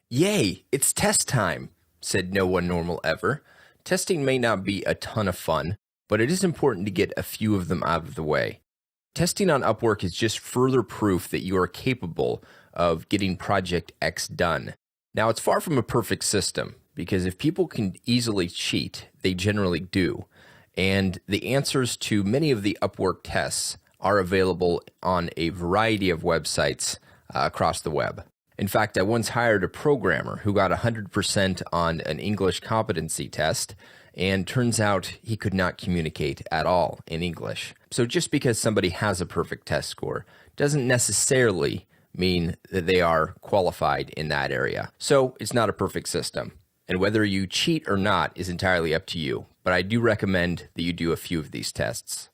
Yay, it's test time, said no one normal ever. Testing may not be a ton of fun, but it is important to get a few of them out of the way. Testing on Upwork is just further proof that you are capable of getting Project X done. Now, it's far from a perfect system, because if people can easily cheat, they generally do. And the answers to many of the Upwork tests are available on a variety of websites across the web. In fact, I once hired a programmer who got 100% on an English competency test, and turns out he could not communicate at all in English. So just because somebody has a perfect test score doesn't necessarily mean that they are qualified in that area. So it's not a perfect system. And whether you cheat or not is entirely up to you, but I do recommend that you do a few of these tests.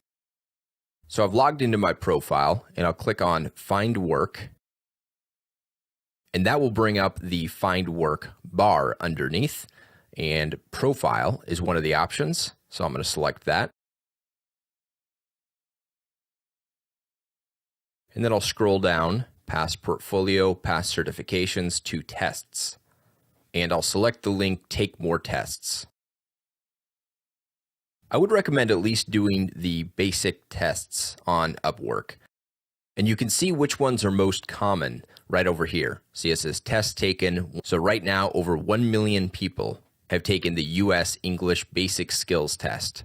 So I've logged into my profile, and I'll click on Find Work, and that will bring up the Find Work bar underneath, and Profile is one of the options, so I'm going to select that. And then I'll scroll down past Portfolio, past Certifications to Tests. And I'll select the link Take More Tests. I would recommend at least doing the basic tests on Upwork. And you can see which ones are most common right over here. See, it says test taken. So right now, over 1 million people have taken the US English Basic Skills Test.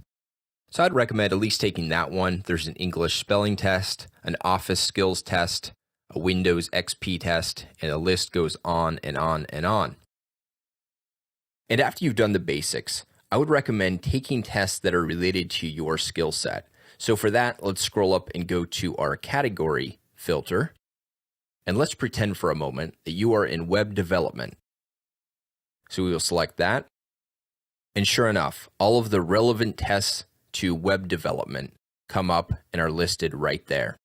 So I'd recommend at least taking that one. There's an English spelling test, an Office skills test, a Windows XP test, and the list goes on and on and on. And after you've done the basics, I would recommend taking tests that are related to your skill set. So for that, let's scroll up and go to our category filter. And let's pretend for a moment that you are in web development. So we will select that. And sure enough, all of the relevant tests to web development come up and are listed right there.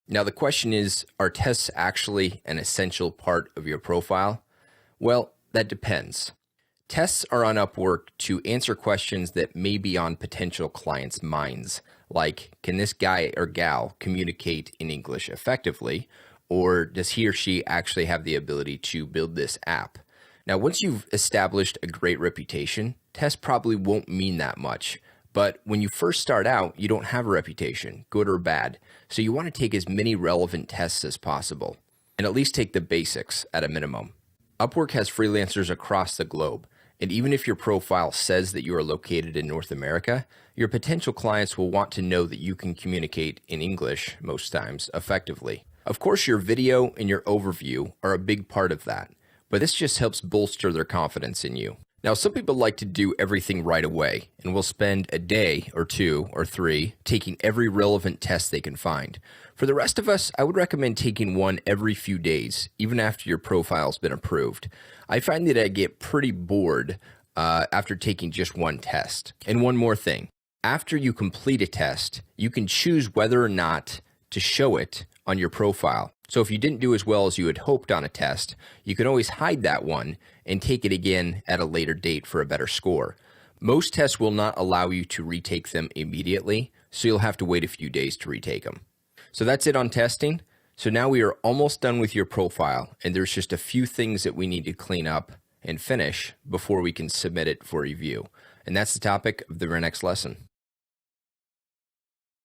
Now the question is, are tests actually an essential part of your profile? Well, that depends. Tests are on Upwork to answer questions that may be on potential clients' minds, like, can this guy or gal communicate in English effectively, or does he or she actually have the ability to build this app? Now, once you've established a great reputation, tests probably won't mean that much. But when you first start out, you don't have a reputation, good or bad. So you want to take as many relevant tests as possible, and at least take the basics at a minimum. Upwork has freelancers across the globe. And even if your profile says that you are located in North America, your potential clients will want to know that you can communicate in English most times effectively. Of course, your video and your overview are a big part of that, but this just helps bolster their confidence in you. Now, some people like to do everything right away and will spend a day or 2 or 3 taking every relevant test they can find. For the rest of us, I would recommend taking one every few days, even after your profile's been approved. I find that I get pretty bored after taking just one test. And one more thing, after you complete a test, you can choose whether or not to show it on your profile. So if you didn't do as well as you had hoped on a test, you can always hide that one and take it again at a later date for a better score. Most tests will not allow you to retake them immediately, so you'll have to wait a few days to retake them. So that's it on testing. So now we are almost done with your profile, and there's just a few things that we need to clean up and finish before we can submit it for review. And that's the topic of the very next lesson.